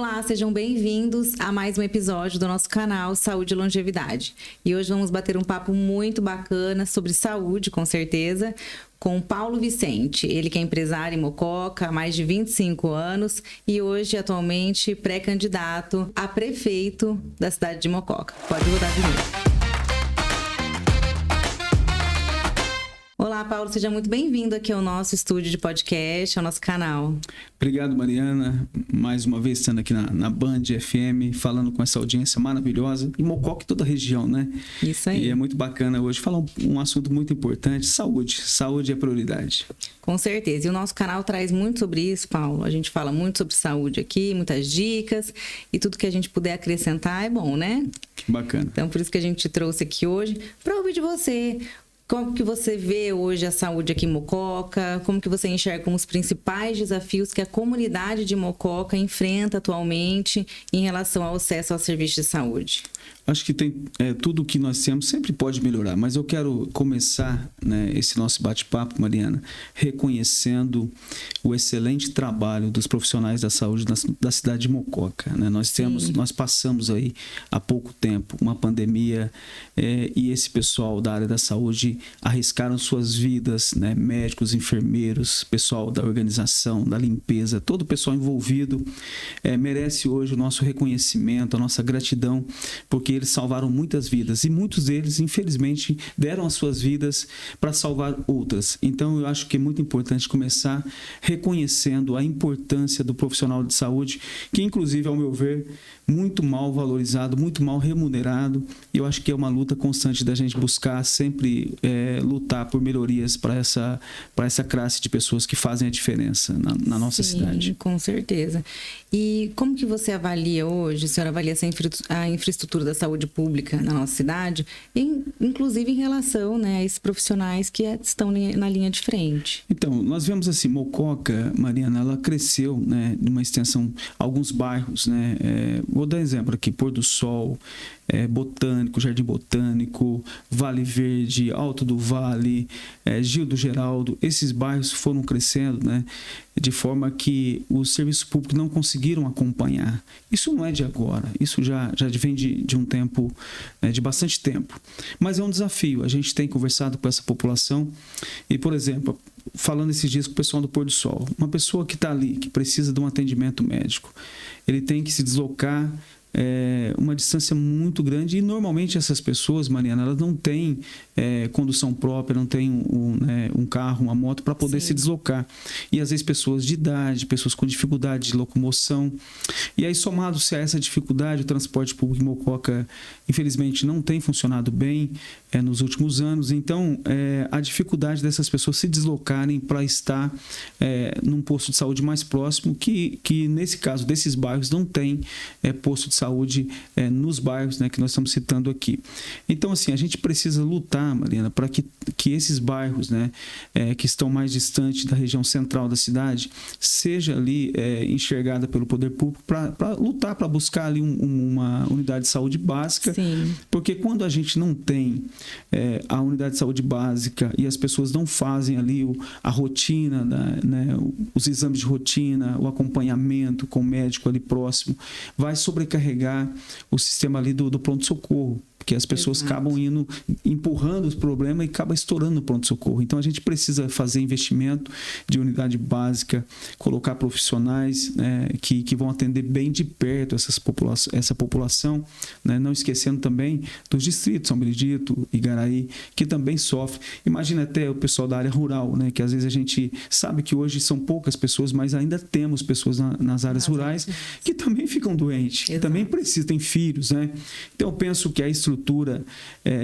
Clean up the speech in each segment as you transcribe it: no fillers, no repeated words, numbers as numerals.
Olá, sejam bem-vindos a mais um episódio do nosso canal Saúde e Longevidade. E hoje vamos bater um papo muito bacana sobre saúde, com certeza, com Paulo Vicente. Ele que é empresário em Mococa há mais de 25 anos e hoje, atualmente, pré-candidato a prefeito da cidade de Mococa. Pode rodar a vinheta. Olá, Paulo, seja muito bem-vindo aqui ao nosso estúdio de podcast, ao nosso canal. Obrigado, Mariana. Mais uma vez estando aqui na Band FM, falando com essa audiência maravilhosa. E Mococa e toda a região, né? Isso aí. E é muito bacana hoje falar um assunto muito importante, saúde. Saúde é prioridade. Com certeza. E o nosso canal traz muito sobre isso, Paulo. A gente fala muito sobre saúde aqui, muitas dicas. E tudo que a gente puder acrescentar é bom, né? Que bacana. Então, por isso que a gente te trouxe aqui hoje para ouvir de você. Como que você vê hoje a saúde aqui em Mococa? Como que você enxerga como os principais desafios que a comunidade de Mococa enfrenta atualmente em relação ao acesso ao serviço de saúde? Acho que tem tudo que nós temos sempre pode melhorar, mas eu quero começar, né, esse nosso bate-papo, Mariana, reconhecendo o excelente trabalho dos profissionais da saúde da cidade de Mococa, né? Nós passamos aí há pouco tempo uma pandemia e esse pessoal da área da saúde arriscaram suas vidas, né? Médicos, enfermeiros, pessoal da organização, da limpeza, todo o pessoal envolvido merece hoje o nosso reconhecimento, a nossa gratidão, porque eles salvaram muitas vidas e muitos deles, infelizmente, deram as suas vidas para salvar outras. Então, eu acho que é muito importante começar reconhecendo a importância do profissional de saúde, que, inclusive, ao meu ver, muito mal valorizado, muito mal remunerado. E eu acho que é uma luta constante da gente buscar sempre lutar por melhorias para essa classe de pessoas que fazem a diferença na nossa cidade. Sim, com certeza. E como que você avalia hoje, a senhora avalia a infraestrutura da saúde pública na nossa cidade, inclusive em relação, né, a esses profissionais que estão na linha de frente? Então, nós vemos assim, Mococa, Mariana, ela cresceu, né, numa extensão, alguns bairros, né, vou dar exemplo aqui, Pôr do Sol, Botânico, Jardim Botânico, Vale Verde, Alto do Vale, Gil do Geraldo, esses bairros foram crescendo, né, de forma que os serviços públicos não conseguiram acompanhar. Isso não é de agora, isso já vem de um tempo, de bastante tempo. Mas é um desafio, a gente tem conversado com essa população e, por exemplo, falando esses dias com o pessoal do Pôr do Sol, uma pessoa que está ali, que precisa de um atendimento médico, ele tem que se deslocar uma distância muito grande e normalmente essas pessoas, Mariana, elas não têm condução própria, não têm um carro, uma moto para poder se deslocar. E às vezes pessoas de idade, pessoas com dificuldade de locomoção. E aí, somado-se a essa dificuldade, o transporte público em Mococa, infelizmente, não tem funcionado bem nos últimos anos. Então, a dificuldade dessas pessoas se deslocarem para estar num posto de saúde mais próximo, que nesse caso desses bairros não tem posto de saúde nos bairros, né, que nós estamos citando aqui. Então, assim, a gente precisa lutar, Mariana, para que esses bairros, né, que estão mais distantes da região central da cidade, seja ali enxergada pelo poder público para lutar, para buscar ali uma unidade de saúde básica. Sim. Porque quando a gente não tem a unidade de saúde básica e as pessoas não fazem ali a rotina, né, os exames de rotina, o acompanhamento com o médico ali próximo, vai sobrecarregar o sistema ali do pronto-socorro, porque as pessoas acabam empurrando os problemas e acaba estourando o pronto-socorro. Então, a gente precisa fazer investimento de unidade básica, colocar profissionais, né, que vão atender bem de perto essa população, né, não esquecendo também dos distritos, São Benedito, Igaraí, que também sofre. Imagina até o pessoal da área rural, né, que às vezes a gente sabe que hoje são poucas pessoas, mas ainda temos pessoas nas áreas rurais que também ficam doentes, que também precisam, têm filhos, né? Então, eu penso que a estrutura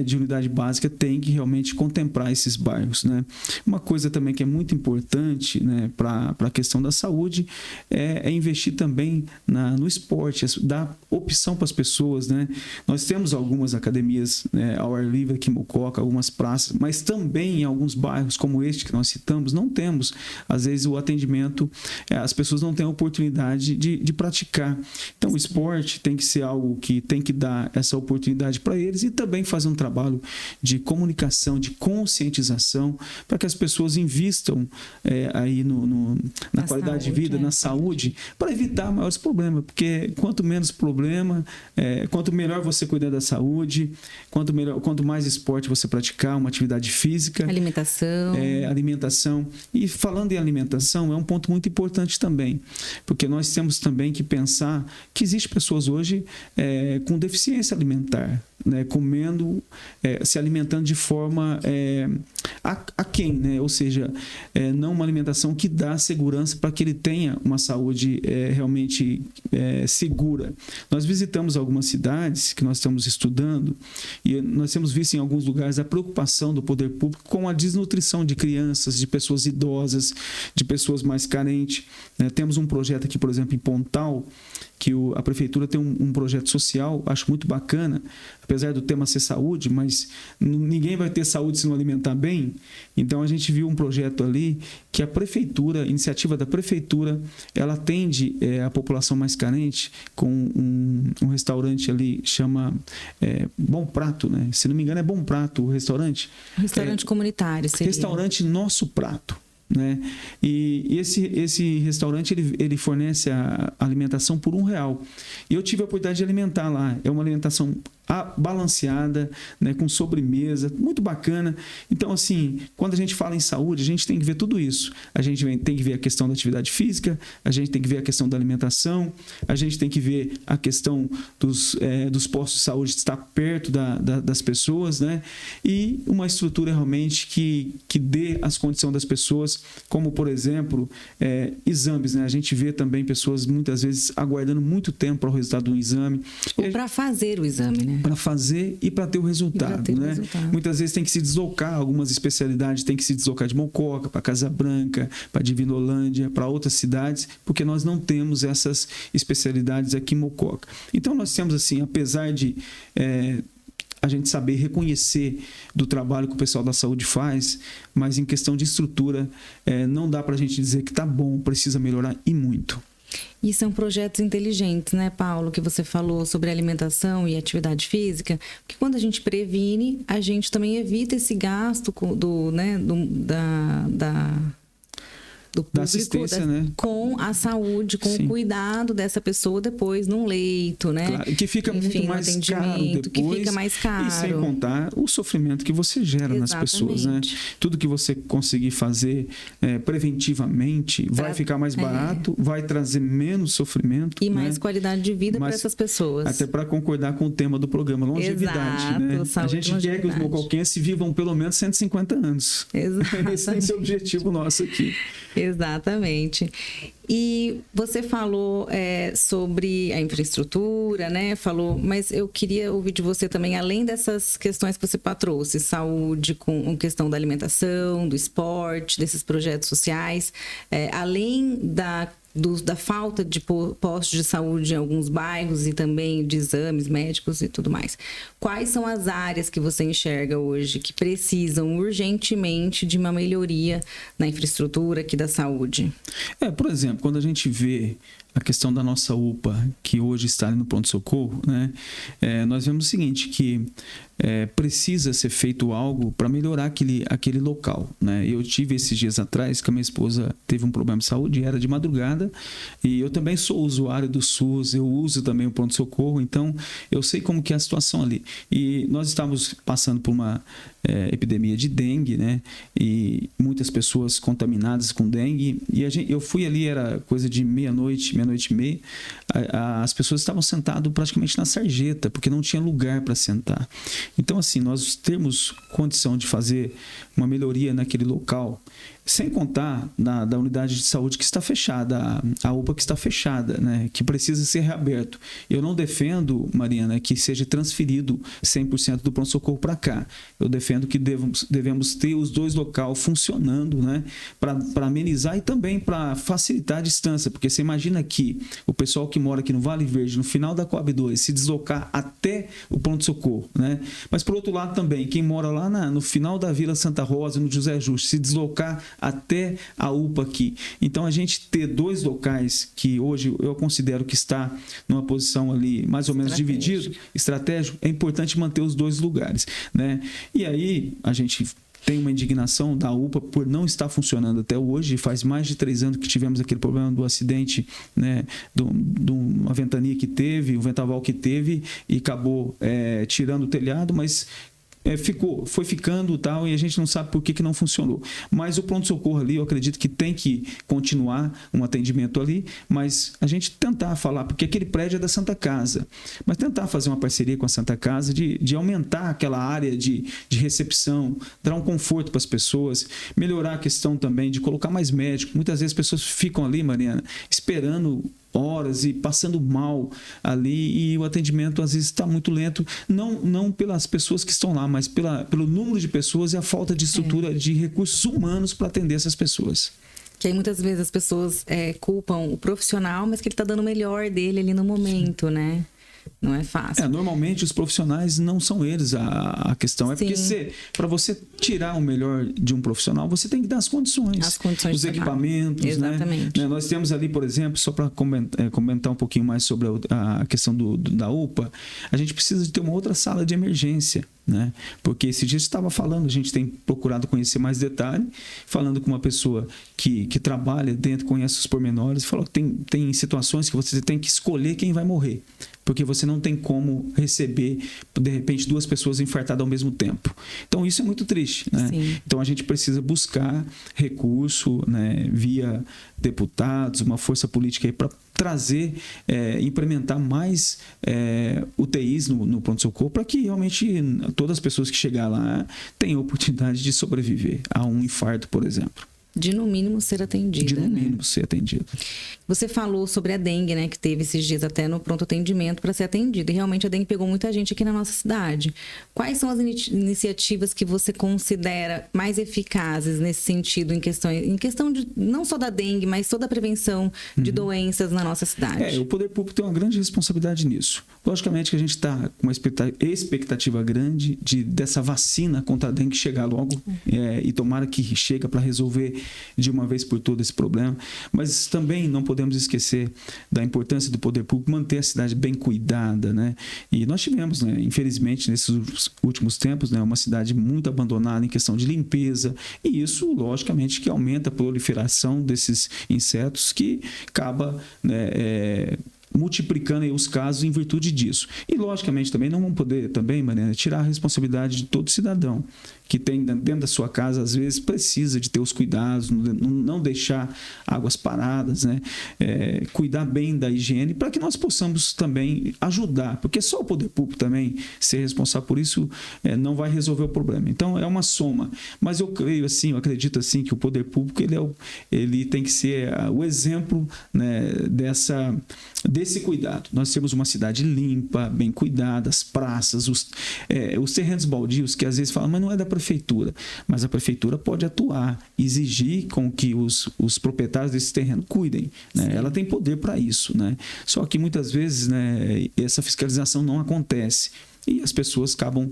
de unidade básica tem que realmente contemplar esses bairros, né? Uma coisa também que é muito importante, né, para a questão da saúde é investir também no esporte, dar opção para as pessoas, né? Nós temos algumas academias, né, ao ar livre aqui em Mococa, algumas praças, mas também em alguns bairros como este que nós citamos, não temos, às vezes, o atendimento, as pessoas não têm a oportunidade de praticar. Então, o esporte tem que ser algo que tem que dar essa oportunidade para eles e também fazer um trabalho de comunicação, de conscientização, para que as pessoas invistam aí na qualidade de vida, na saúde, para evitar maiores problemas, porque quanto menos problema, quanto melhor você cuidar da saúde, quanto mais esporte você praticar, uma atividade física, alimentação. E falando em alimentação, é um ponto muito importante também, porque nós temos também que pensar que existem pessoas hoje com deficiência alimentar, né, comendo, se alimentando de forma aquém, né? Ou seja, não uma alimentação que dá segurança para que ele tenha uma saúde realmente segura. Nós visitamos algumas cidades que nós estamos estudando e nós temos visto em alguns lugares a preocupação do poder público com a desnutrição de crianças, de pessoas idosas, de pessoas mais carentes, né? Temos um projeto aqui, por exemplo, em Pontal, que a prefeitura tem um projeto social, acho muito bacana, apesar do tema ser saúde, mas ninguém vai ter saúde se não alimentar bem. Então a gente viu um projeto ali que a prefeitura, iniciativa da prefeitura, ela atende a população mais carente com um restaurante ali, chama Bom Prato, né? Se não me engano é Bom Prato o restaurante. Restaurante comunitário seria. Restaurante Nosso Prato. Né? E esse restaurante ele fornece a alimentação por R$1. E eu tive a oportunidade de alimentar lá. É uma alimentação balanceada, né, com sobremesa, muito bacana. Então, assim, quando a gente fala em saúde, a gente tem que ver tudo isso. A gente tem que ver a questão da atividade física, a gente tem que ver a questão da alimentação, a gente tem que ver a questão dos postos de saúde estar perto das pessoas, né? E uma estrutura realmente que dê as condições das pessoas, como, por exemplo, exames, né? A gente vê também pessoas, muitas vezes, aguardando muito tempo para o resultado de um exame. Ou para fazer o exame, né? Para fazer e para ter o resultado, né? Muitas vezes tem que se deslocar, algumas especialidades tem que se deslocar de Mococa para Casa Branca, para Divinolândia, para outras cidades, porque nós não temos essas especialidades aqui em Mococa. Então nós temos assim, apesar de a gente saber reconhecer do trabalho que o pessoal da saúde faz, mas em questão de estrutura, não dá para a gente dizer que está bom, precisa melhorar e muito. E são projetos inteligentes, né, Paulo, que você falou sobre alimentação e atividade física, porque quando a gente previne, a gente também evita esse gasto do público, assistência, né? Com a saúde, com Sim. o cuidado dessa pessoa depois num leito, né? Claro, que fica muito mais caro depois, que fica mais caro. E sem contar o sofrimento que você gera Exatamente. Nas pessoas, né? Tudo que você conseguir fazer preventivamente vai ficar mais barato, vai trazer menos sofrimento. E mais qualidade de vida para essas pessoas. Até para concordar com o tema do programa, longevidade, Exato, né? A gente quer que os mocoquenses vivam pelo menos 150 anos. Exato. Esse é o objetivo nosso aqui. Exatamente. E você falou sobre a infraestrutura, né? Mas eu queria ouvir de você também, além dessas questões que você trouxe, saúde, com questão da alimentação, do esporte, desses projetos sociais, além da falta de postos de saúde em alguns bairros e também de exames médicos e tudo mais. Quais são as áreas que você enxerga hoje que precisam urgentemente de uma melhoria na infraestrutura aqui da saúde? Por exemplo, quando a gente vê a questão da nossa UPA, que hoje está ali no pronto-socorro, né? Nós vemos o seguinte, que precisa ser feito algo para melhorar aquele local, né? Eu tive esses dias atrás que a minha esposa teve um problema de saúde, era de madrugada, e eu também sou usuário do SUS, eu uso também o pronto-socorro, então eu sei como que é a situação ali. E nós estávamos passando por uma epidemia de dengue, né? E muitas pessoas contaminadas com dengue, e eu fui ali, era coisa de meia-noite e meia, as pessoas estavam sentadas praticamente na sarjeta, porque não tinha lugar para sentar. Então, assim, nós temos condição de fazer uma melhoria naquele local, sem contar da unidade de saúde que está fechada, a UPA que está fechada, né, que precisa ser reaberto. Eu não defendo, Mariana, que seja transferido 100% do pronto-socorro para cá. Eu defendo que devemos ter os dois locais funcionando, né, para amenizar e também para facilitar a distância, porque você imagina que o pessoal que mora aqui no Vale Verde, no final da Coab 2, se deslocar até o pronto-socorro, né? Mas, por outro lado, também, quem mora lá no final da Vila Santa Rosa, no José Justo, se deslocar até a UPA aqui. Então, a gente ter 2 locais que hoje eu considero que está numa posição ali mais ou menos dividido, estratégico, é importante manter os 2 lugares, né? E aí, a gente tem uma indignação da UPA por não estar funcionando até hoje. Faz mais de 3 anos que tivemos aquele problema do acidente, né, de uma ventania que teve, o vendaval que teve, e acabou tirando o telhado, mas foi ficando tal, e a gente não sabe por que não funcionou. Mas o pronto-socorro ali, eu acredito que tem que continuar um atendimento ali, mas a gente tentar falar, porque aquele prédio é da Santa Casa, mas tentar fazer uma parceria com a Santa Casa de aumentar aquela área de recepção, dar um conforto para as pessoas, melhorar a questão também de colocar mais médico. Muitas vezes as pessoas ficam ali, Mariana, esperando horas e passando mal ali, e o atendimento às vezes está muito lento, não pelas pessoas que estão lá, mas pelo número de pessoas e a falta de estrutura de recursos humanos para atender essas pessoas. Que aí muitas vezes as pessoas culpam o profissional, mas que ele está dando o melhor dele ali no momento, né? Não é fácil. Normalmente os profissionais não são eles a questão. É porque para você tirar o melhor de um profissional, você tem que dar as condições. Os equipamentos. Exatamente. Né? Nós temos ali, por exemplo, só para comentar um pouquinho mais sobre a questão da UPA, a gente precisa de ter uma outra sala de emergência. Né? Porque esse dia você estava falando, a gente tem procurado conhecer mais detalhe, falando com uma pessoa que trabalha dentro, conhece os pormenores, falou que tem situações que você tem que escolher quem vai morrer, porque você não tem como receber, de repente, 2 pessoas infartadas ao mesmo tempo. Então, isso é muito triste. Né? Então, a gente precisa buscar recurso, né, via deputados, uma força política aí para trazer, implementar mais UTIs no pronto-socorro, para que realmente todas as pessoas que chegar lá tenham a oportunidade de sobreviver a um infarto, por exemplo. De no mínimo ser atendida. De no mínimo ser atendida. Você falou sobre a dengue, né? Que teve esses dias até no pronto atendimento para ser atendida. E realmente a dengue pegou muita gente aqui na nossa cidade. Quais são as iniciativas que você considera mais eficazes nesse sentido, em questão de não só da dengue, mas toda a prevenção de doenças na nossa cidade? O poder público tem uma grande responsabilidade nisso. Logicamente que a gente está com uma expectativa grande dessa vacina contra a dengue chegar logo, e tomara que chega para resolver de uma vez por todas esse problema. Mas também não podemos esquecer da importância do poder público manter a cidade bem cuidada, né? E nós tivemos, né, infelizmente, nesses últimos tempos, né, uma cidade muito abandonada em questão de limpeza, e isso, logicamente, que aumenta a proliferação desses insetos, que acaba, né, multiplicando aí os casos em virtude disso. E, logicamente, também não vamos poder, Mariana, tirar a responsabilidade de todo cidadão que tem dentro da sua casa, às vezes precisa de ter os cuidados, não deixar águas paradas, né? Cuidar bem da higiene, para que nós possamos também ajudar, porque só o poder público também ser responsável por isso não vai resolver o problema. Então, é uma soma. Mas eu creio assim, eu acredito assim, que o poder público ele tem que ser o exemplo, né, desse cuidado. Nós temos uma cidade limpa, bem cuidada, as praças, os terrenos baldios, que às vezes falam, mas não é da prefeitura. Mas a prefeitura pode atuar, exigir com que os proprietários desse terreno cuidem. Né? Ela tem poder para isso. Né? Só que muitas vezes, né, essa fiscalização não acontece. E as pessoas acabam,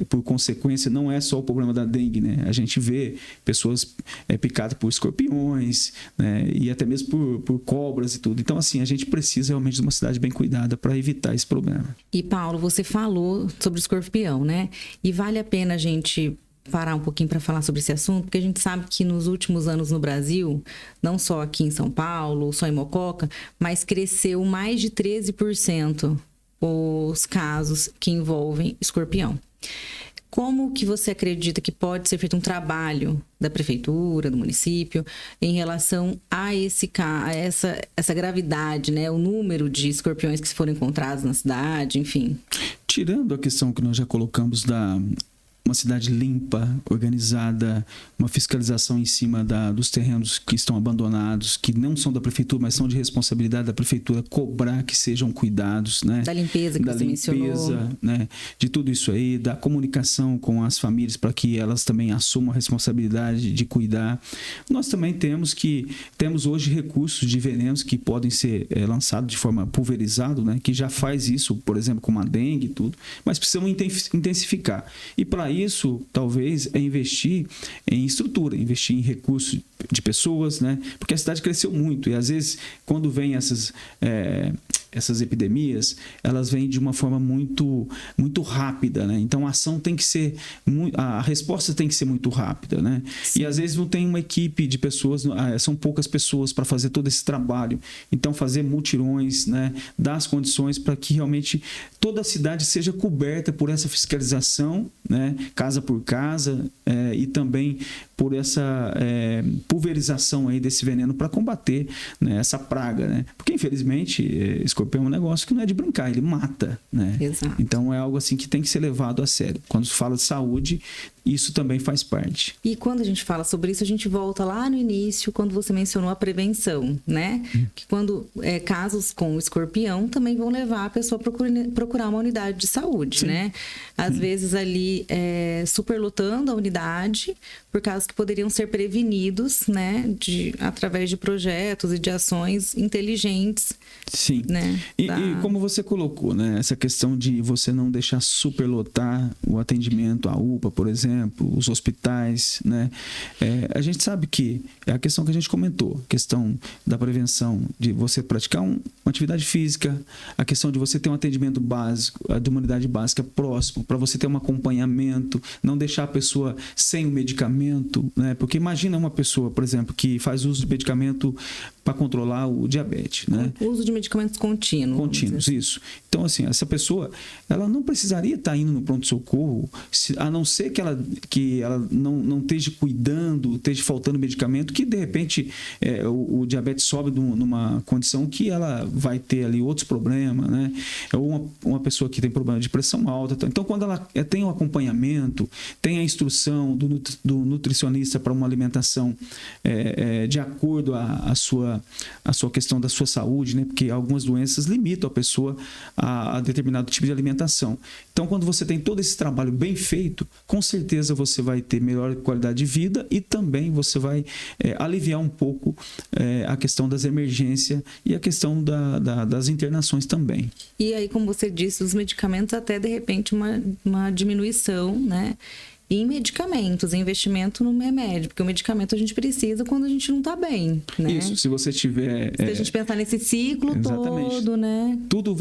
por consequência, não é só o problema da dengue, né? A gente vê pessoas picadas por escorpiões, né? E até mesmo por cobras e tudo. Então, assim, a gente precisa realmente de uma cidade bem cuidada para evitar esse problema. E, Paulo, você falou sobre o escorpião, né? E vale a pena a gente parar um pouquinho para falar sobre esse assunto, porque a gente sabe que nos últimos anos no Brasil, não só aqui em São Paulo, só em Mococa, mas cresceu mais de 13% os casos que envolvem escorpião. Como que você acredita que pode ser feito um trabalho da prefeitura, do município, em relação a essa gravidade, né? O número de escorpiões que foram encontrados na cidade, enfim? Tirando a questão que nós já colocamos uma cidade limpa, organizada, uma fiscalização em cima dos terrenos que estão abandonados, que não são da prefeitura, mas são de responsabilidade da prefeitura, cobrar que sejam cuidados, né? Da limpeza que você mencionou. Né? De tudo isso aí, da comunicação com as famílias para que elas também assumam a responsabilidade de cuidar. Nós também temos hoje recursos de venenos que podem ser lançados de forma pulverizada, né? Que já faz isso, por exemplo, com a dengue e tudo, mas precisamos intensificar. E para isso, talvez, é investir em estrutura, investir em recursos de pessoas, né? Porque a cidade cresceu muito e, às vezes, quando vem essas epidemias, elas vêm de uma forma muito rápida, né? Então, a ação tem que ser... a resposta tem que ser muito rápida, né? Sim. E, às vezes, não tem uma equipe de pessoas, são poucas pessoas para fazer todo esse trabalho. Então, fazer mutirões, né? Dar as condições para que, realmente, toda a cidade seja coberta por essa fiscalização, né? Casa por casa, e também por essa pulverização aí desse veneno para combater, né, essa praga, né? Porque, infelizmente, escorpião é um negócio que não é de brincar, ele mata, né? Exato. Então, é algo assim que tem que ser levado a sério. Quando se fala de saúde, isso também faz parte. E quando a gente fala sobre isso, a gente volta lá no início, quando você mencionou a prevenção, né? Que quando casos com escorpião também vão levar a pessoa a procurar uma unidade de saúde, sim, né? Às vezes ali superlotando a unidade por casos que poderiam ser prevenidos, né? Através de projetos e de ações inteligentes. Sim. Né? E como você colocou, né? Essa questão de você não deixar superlotar o atendimento, a UPA, por exemplo, os hospitais, né? A gente sabe que é a questão que a gente comentou, a questão da prevenção, de você praticar uma atividade física, a questão de você ter um atendimento básico, de uma unidade básica próximo, para você ter um acompanhamento, não deixar a pessoa sem o medicamento, né? Porque imagina uma pessoa, por exemplo, que faz uso de medicamento para controlar o diabetes, né? O uso de medicamentos contínuos. Contínuos, isso. Então, assim, essa pessoa, ela não precisaria estar indo no pronto-socorro, a não ser que ela não esteja cuidando, esteja faltando medicamento, que de repente o diabetes sobe numa condição que ela vai ter ali outros problemas, né? Ou uma pessoa que tem problema de pressão alta. Então, quando ela tem um acompanhamento, tem a instrução do nutricionista para uma alimentação de acordo à sua questão da sua saúde, né? Porque algumas doenças limitam a pessoa a determinado tipo de alimentação. Então, quando você tem todo esse trabalho bem feito, com certeza você vai ter melhor qualidade de vida e também você vai aliviar um pouco a questão das emergências e a questão das internações também. E aí, como você disse, os medicamentos até, de repente, uma diminuição, né? Em medicamentos, investimento no remédio, porque o medicamento a gente precisa quando a gente não está bem, né? Isso, se você tiver... Se a gente pensar nesse ciclo exatamente, todo, né? Tudo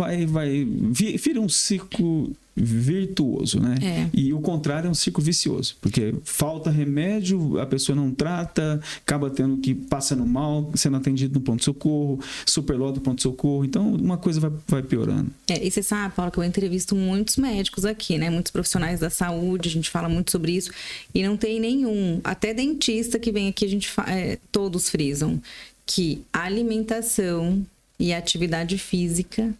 vira um ciclo virtuoso, né? E o contrário é um ciclo vicioso, porque falta remédio, a pessoa não trata, acaba tendo que passando mal, sendo atendido no pronto-socorro, superlota o pronto-socorro, então uma coisa vai piorando. E você sabe, Paulo, que eu entrevisto muitos médicos aqui, né? Muitos profissionais da saúde, a gente fala muito sobre isso, e não tem nenhum, até dentista que vem aqui, todos frisam que alimentação e atividade física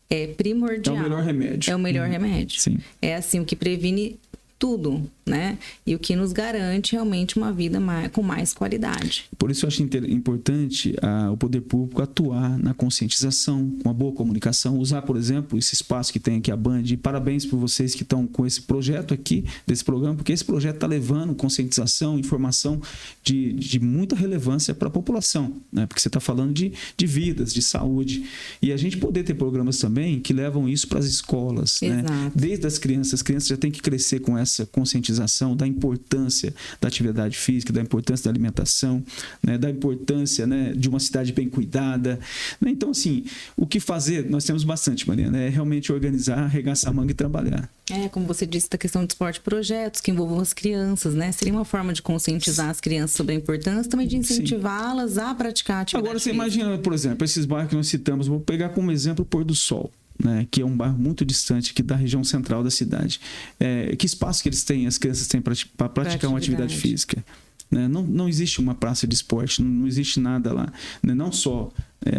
é primordial. É o melhor remédio. É o melhor remédio. Sim. É assim, o que previne tudo, né? E o que nos garante realmente uma vida com mais qualidade. Por isso eu acho importante o poder público atuar na conscientização, com uma boa comunicação, usar, por exemplo, esse espaço que tem aqui a Band. E parabéns por vocês que estão com esse projeto aqui, desse programa, porque esse projeto está levando conscientização, informação de muita relevância para a população, né? Porque você está falando de vidas, de saúde. E a gente poder ter programas também que levam isso para as escolas, né? Desde as crianças já têm que crescer com essa conscientização da importância da atividade física, da importância da alimentação, né, da importância, né, de uma cidade bem cuidada, né? Então, assim, o que fazer, nós temos bastante, Mariana, é realmente organizar, arregaçar a manga e trabalhar. Como você disse, da questão de esporte, projetos que envolvam as crianças, né? Seria uma forma de conscientizar as crianças sobre a importância, também de incentivá-las a praticar a atividade Agora, você física. imagina, por exemplo, esses bairros que nós citamos, vou pegar como exemplo o Pôr do Sol, né, que é um bairro muito distante aqui da região central da cidade. Que espaço que eles têm, as crianças têm para praticar uma atividade física? Né? Não existe uma praça de esporte, não existe nada lá, né? Não só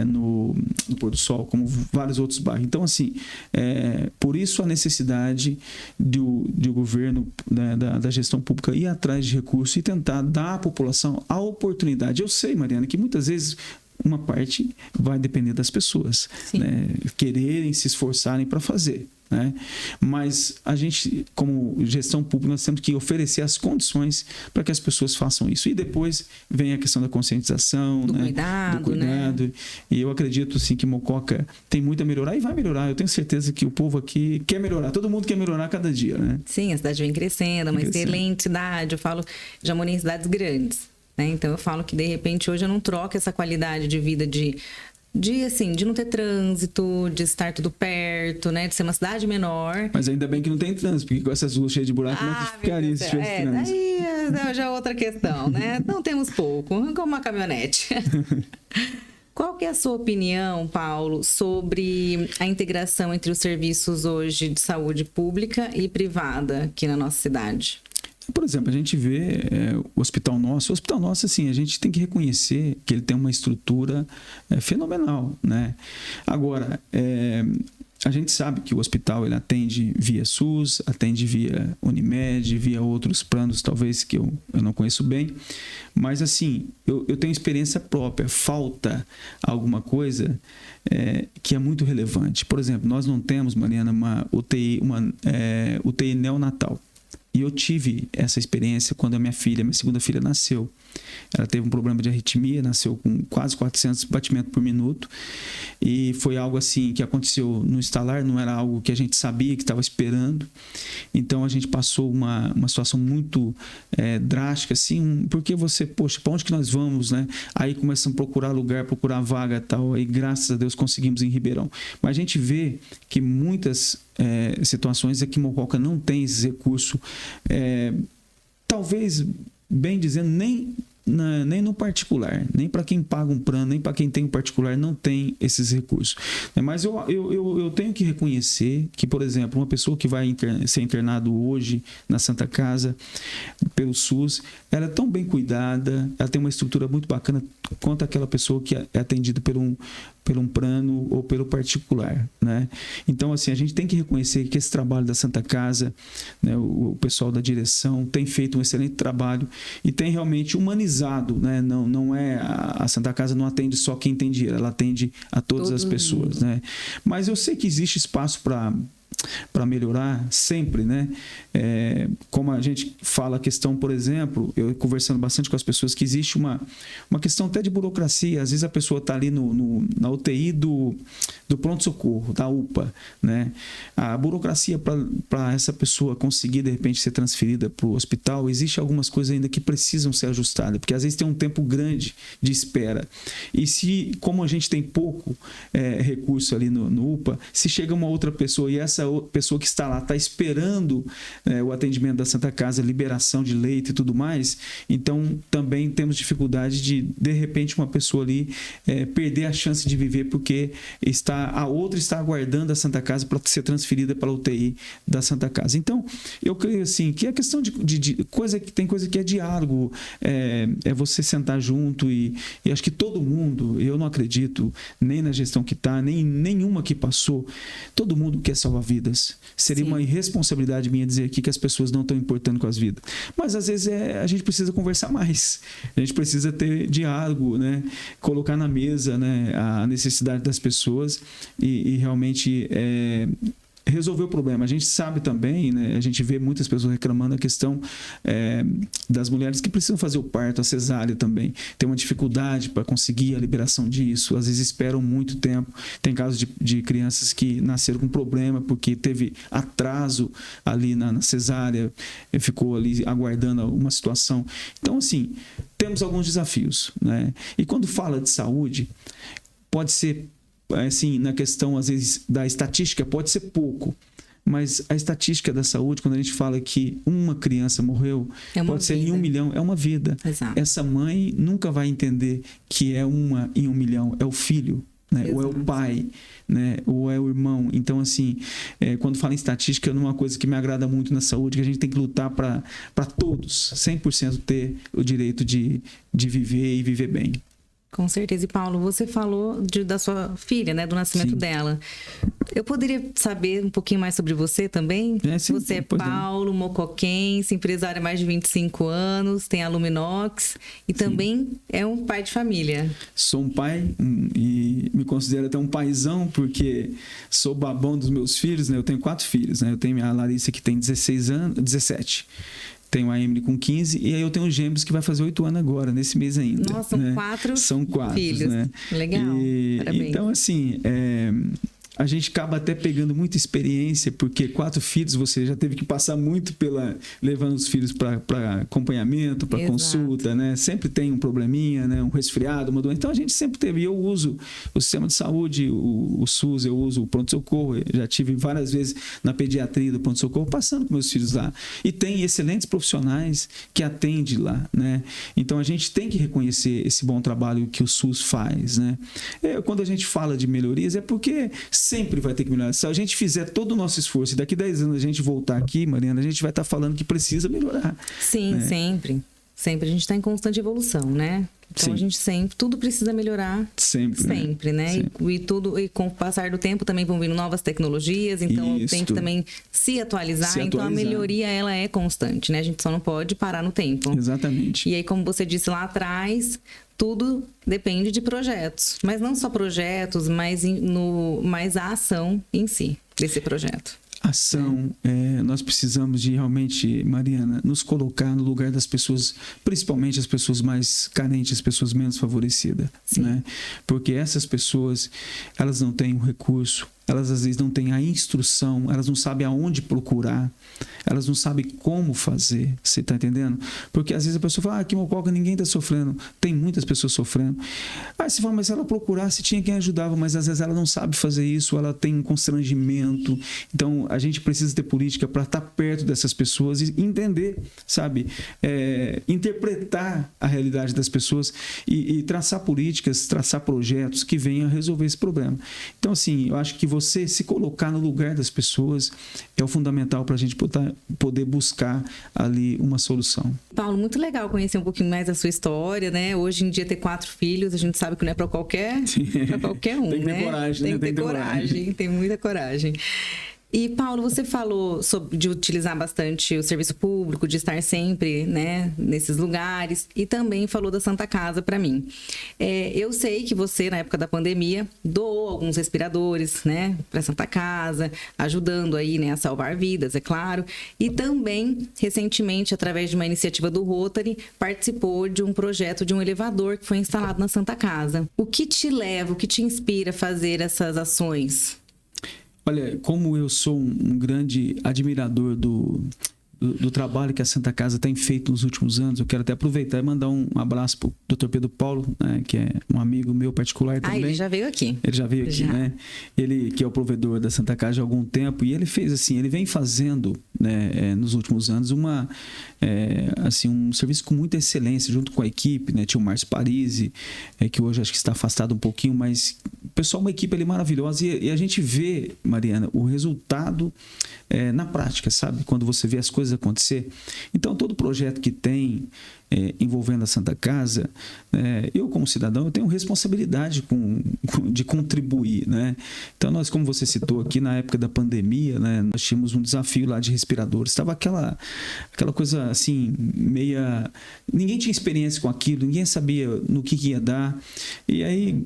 no Pôr do Sol, como vários outros bairros. Então, assim, por isso a necessidade do governo, né, da gestão pública ir atrás de recursos e tentar dar à população a oportunidade. Eu sei, Mariana, que muitas vezes uma parte vai depender das pessoas, né, quererem se esforçarem para fazer. né? Mas a gente, como gestão pública, nós temos que oferecer as condições para que as pessoas façam isso. E depois vem a questão da conscientização, do né? cuidado, né? E eu acredito, sim, que Mococa tem muito a melhorar e vai melhorar. Eu tenho certeza que o povo aqui quer melhorar. Todo mundo quer melhorar cada dia, né? Sim, a cidade vem crescendo, é uma excelente cidade. Eu falo, já morei em cidades grandes, né? Então eu falo que, de repente, hoje eu não troco essa qualidade de vida de não ter trânsito, de estar tudo perto, né? De ser uma cidade menor. Mas ainda bem que não tem trânsito, porque com essas ruas cheias de buraco, como é que ficaria se tivesse trânsito? Daí já é outra questão, né? Não temos pouco, como uma caminhonete. Qual que é a sua opinião, Paulo, sobre a integração entre os serviços hoje de saúde pública e privada aqui na nossa cidade? Por exemplo, a gente vê o Hospital Nosso. O Hospital Nosso, assim, a gente tem que reconhecer que ele tem uma estrutura fenomenal, né? Agora, a gente sabe que o hospital ele atende via SUS, atende via Unimed, via outros planos, talvez, que eu não conheço bem. Mas, assim, eu tenho experiência própria. Falta alguma coisa que é muito relevante. Por exemplo, nós não temos, Mariana, uma UTI neonatal. E eu tive essa experiência quando a minha segunda filha nasceu. Ela teve um problema de arritmia, nasceu com quase 400 batimentos por minuto. E foi algo assim que aconteceu no instalar, não era algo que a gente sabia, que estava esperando. Então a gente passou uma situação muito drástica, assim, porque poxa, para onde que nós vamos, né? Aí começamos a procurar lugar, procurar vaga e tal. Aí graças a Deus conseguimos em Ribeirão. Mas a gente vê que muitas situações aqui em Mococa não tem esse recurso, talvez, bem dizendo, nem no particular, nem para quem paga um plano, nem para quem tem um particular, não tem esses recursos. Mas eu tenho que reconhecer que, por exemplo, uma pessoa que vai ser internado hoje na Santa Casa, pelo SUS, ela é tão bem cuidada, ela tem uma estrutura muito bacana quanto aquela pessoa que é atendida por um plano ou pelo particular, né? Então, assim, a gente tem que reconhecer que esse trabalho da Santa Casa, né, o pessoal da direção tem feito um excelente trabalho e tem realmente humanizado, né? Não é a Santa Casa não atende só quem tem dinheiro, ela atende a todas as pessoas, né? Mas eu sei que existe espaço para melhorar sempre, né? Como a gente fala a questão, por exemplo, eu conversando bastante com as pessoas, que existe uma questão até de burocracia. Às vezes a pessoa está ali na UTI do pronto-socorro, da UPA, né? A burocracia para essa pessoa conseguir, de repente, ser transferida para o hospital, existe algumas coisas ainda que precisam ser ajustadas, porque às vezes tem um tempo grande de espera. E como a gente tem pouco recurso ali no UPA, se chega uma outra pessoa e essa pessoa que está lá está esperando o atendimento da Santa Casa, liberação de leito e tudo mais, então também temos dificuldade de repente, uma pessoa ali perder a chance de viver porque a outra está aguardando a Santa Casa para ser transferida para a UTI da Santa Casa. Então, eu creio assim, que é questão de coisa que tem coisa que é diálogo, é você sentar junto e acho que todo mundo, eu não acredito nem na gestão que está, nem nenhuma que passou, todo mundo quer salvar vidas. Seria uma irresponsabilidade minha dizer aqui que as pessoas não estão importando com as vidas. Mas às vezes a gente precisa conversar mais. A gente precisa ter diálogo, né? Colocar na mesa, né, a necessidade das pessoas e realmente resolver o problema. A gente sabe também, né, a gente vê muitas pessoas reclamando a questão das mulheres que precisam fazer o parto, a cesárea também. Tem uma dificuldade para conseguir a liberação disso, às vezes esperam muito tempo. Tem casos de crianças que nasceram com problema porque teve atraso ali na cesárea, ficou ali aguardando uma situação. Então, assim, temos alguns desafios, né? E quando fala de saúde, pode ser assim, na questão, às vezes, da estatística, pode ser pouco, mas a estatística da saúde, quando a gente fala que uma criança morreu, pode ser em 1 milhão, é uma vida. Exato. Essa mãe nunca vai entender que é uma em 1 milhão, é o filho, né? Ou é o pai, né? Ou é o irmão. Então, assim, quando fala em estatística, é uma coisa que me agrada muito na saúde, que a gente tem que lutar para todos, 100% ter o direito de viver e viver bem. Com certeza. E, Paulo, você falou da sua filha, né? Do nascimento dela. Eu poderia saber um pouquinho mais sobre você também? Sim, você é Paulo Mocoquense, empresário há mais de 25 anos, tem a Luminox e também é um pai de família. Sou um pai e me considero até um paizão, porque sou babão dos meus filhos, né? Eu tenho 4 filhos, né? Eu tenho a Larissa que tem 17. Tenho a Emily com 15 e aí eu tenho o Gêmeos que vai fazer 8 anos agora, nesse mês ainda. Nossa, são né? 4 São 4 filhos. Né? Legal, parabéns. Então, assim, a gente acaba até pegando muita experiência, porque 4 filhos você já teve que passar muito levando os filhos para acompanhamento, para consulta, né? Sempre tem um probleminha, né? Um resfriado, uma doença. Então a gente sempre teve. Eu uso o sistema de saúde, o SUS, eu uso o pronto-socorro. Já tive várias vezes na pediatria do pronto-socorro passando com meus filhos lá. E tem excelentes profissionais que atendem lá, né? Então a gente tem que reconhecer esse bom trabalho que o SUS faz, né? Quando a gente fala de melhorias, é porque sempre vai ter que melhorar. Se a gente fizer todo o nosso esforço e daqui 10 anos a gente voltar aqui, Mariana, a gente vai estar falando que precisa melhorar. Sim, né? Sempre. Sempre a gente está em constante evolução, né? Então Sim. A gente tudo precisa melhorar. Sempre, né? Sempre. E com o passar do tempo também vão vindo novas tecnologias, então tem que também se atualizar. Então a melhoria, ela é constante, né? A gente só não pode parar no tempo. Exatamente. E aí, como você disse lá atrás, tudo depende de projetos. Mas não só projetos, mas a ação em si desse projeto. Ação, nós precisamos de realmente, Mariana, nos colocar no lugar das pessoas, principalmente as pessoas mais carentes, as pessoas menos favorecidas, né? Porque essas pessoas, elas não têm o recurso, elas às vezes não têm a instrução, elas não sabem aonde procurar, elas não sabem como fazer, você está entendendo? Porque às vezes a pessoa fala, aqui em Mococa ninguém está sofrendo, tem muitas pessoas sofrendo. Você fala, mas se ela procurasse, tinha quem ajudava, mas às vezes ela não sabe fazer isso, ela tem um constrangimento. Então a gente precisa ter política para estar perto dessas pessoas e entender, sabe? Interpretar a realidade das pessoas e traçar políticas, traçar projetos que venham a resolver esse problema. Então assim, eu acho que você se colocar no lugar das pessoas é o fundamental para a gente poder buscar ali uma solução. Paulo, muito legal conhecer um pouquinho mais da sua história, né? Hoje em dia ter 4 filhos, a gente sabe que não é para qualquer um, tem que ter coragem, né? Tem que ter coragem, tem muita coragem. E, Paulo, você falou de utilizar bastante o serviço público, de estar sempre, né, nesses lugares, e também falou da Santa Casa para mim. Eu sei que você, na época da pandemia, doou alguns respiradores, né, para Santa Casa, ajudando aí, né, a salvar vidas, é claro. E também, recentemente, através de uma iniciativa do Rotary, participou de um projeto de um elevador que foi instalado na Santa Casa. O que te leva, o que te inspira a fazer essas ações? Olha, como eu sou um grande admirador do trabalho que a Santa Casa tem feito nos últimos anos, eu quero até aproveitar e mandar um abraço para o Dr. Pedro Paulo, né, que é um amigo meu particular também. Ele já veio aqui. Ele já veio aqui, né? Ele que é o provedor da Santa Casa há algum tempo, e ele fez assim, ele vem fazendo, né, nos últimos anos um serviço com muita excelência, junto com a equipe, né? Tinha o Márcio Parisi, que hoje acho que está afastado um pouquinho, mas pessoal, uma equipe ali maravilhosa, e a gente vê, Mariana, o resultado na prática, sabe? Quando você vê as coisas acontecer. Então, todo projeto que tem envolvendo a Santa Casa, eu como cidadão, eu tenho responsabilidade de contribuir, né? Então, nós, como você citou aqui, na época da pandemia, né, nós tínhamos um desafio lá de respiradores. Estava aquela coisa assim, meia... Ninguém tinha experiência com aquilo, ninguém sabia no que ia dar. E aí,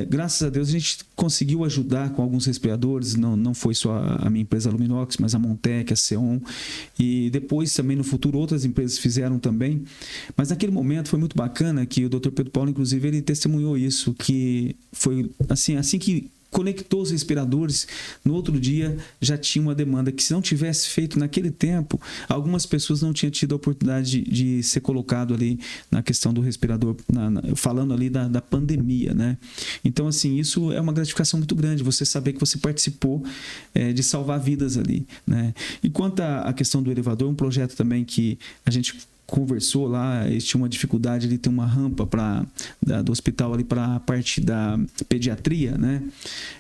graças a Deus, a gente conseguiu ajudar com alguns respiradores. Não foi só a minha empresa Luminox, mas a Montec, a Seon. E depois, também no futuro, outras empresas fizeram também. Mas naquele momento foi muito bacana que o Dr. Pedro Paulo, inclusive, ele testemunhou isso, que foi assim que conectou os respiradores, no outro dia já tinha uma demanda que, se não tivesse feito naquele tempo, algumas pessoas não tinham tido a oportunidade de ser colocado ali na questão do respirador, falando ali da pandemia, né? Então, assim, isso é uma gratificação muito grande, você saber que você participou de salvar vidas ali, né? E quanto à questão do elevador, um projeto também que a gente conversou lá, eles tinham uma dificuldade de ter uma rampa do hospital ali para a parte da pediatria, né?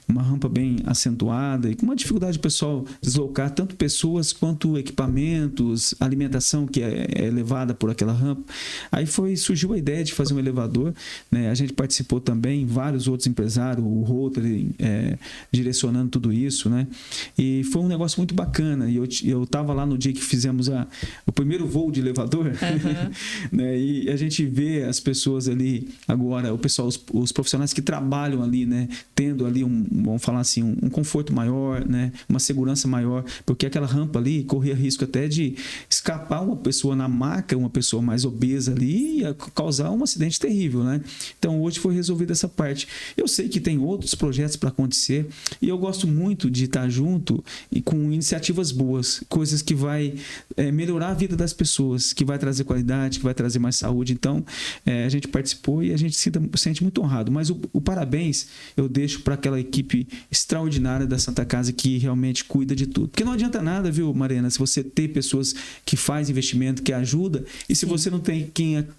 Uma rampa bem acentuada e com uma dificuldade de pessoal deslocar tanto pessoas quanto equipamentos, alimentação que é levada por aquela rampa. Aí surgiu a ideia de fazer um elevador, né? A gente participou também, vários outros empresários, o Rotary direcionando tudo isso, né? E foi um negócio muito bacana. E eu estava lá no dia que fizemos o primeiro voo de elevador. Né? E a gente vê as pessoas ali, agora, o pessoal, os profissionais que trabalham ali, né? Tendo ali vamos falar assim, um conforto maior, né? Uma segurança maior, porque aquela rampa ali corria risco até de escapar uma pessoa na maca, uma pessoa mais obesa ali, e causar um acidente terrível, né? Então hoje foi resolvida essa parte. Eu sei que tem outros projetos para acontecer e eu gosto muito de estar junto e com iniciativas boas, coisas que vai melhorar a vida das pessoas, que vai trazer qualidade, que vai trazer mais saúde. Então a gente participou e a gente se sente muito honrado. Mas o parabéns eu deixo para aquela equipe extraordinária da Santa Casa que realmente cuida de tudo. Porque não adianta nada, viu, Mariana, se você ter pessoas que faz investimento, que ajuda, e se você não tem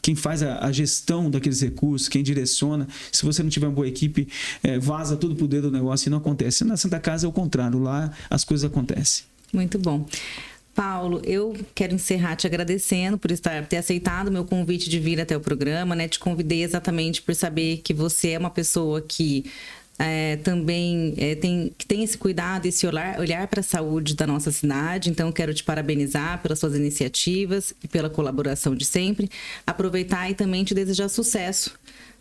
quem faz a gestão daqueles recursos, quem direciona, se você não tiver uma boa equipe, vaza tudo pro dedo do negócio e não acontece. Na Santa Casa é o contrário, lá as coisas acontecem. Muito bom. Paulo, eu quero encerrar te agradecendo por ter aceitado o meu convite de vir até o programa, né? Te convidei exatamente por saber que você é uma pessoa que também tem esse cuidado, esse olhar para a saúde da nossa cidade. Então, eu quero te parabenizar pelas suas iniciativas e pela colaboração de sempre. Aproveitar e também te desejar sucesso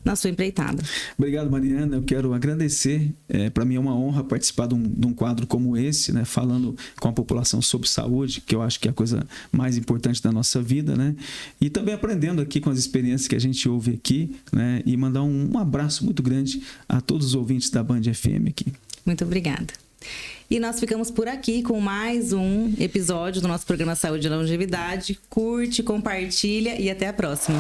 na sua empreitada. Obrigado, Mariana. Eu quero agradecer. Para mim é uma honra participar de um quadro como esse, né? Falando com a população sobre saúde, que eu acho que é a coisa mais importante da nossa vida, né? E também aprendendo aqui com as experiências que a gente ouve aqui, né? E mandar um abraço muito grande a todos os ouvintes da Band FM aqui. Muito obrigada. E nós ficamos por aqui com mais um episódio do nosso programa Saúde e Longevidade. Curte, compartilha e até a próxima.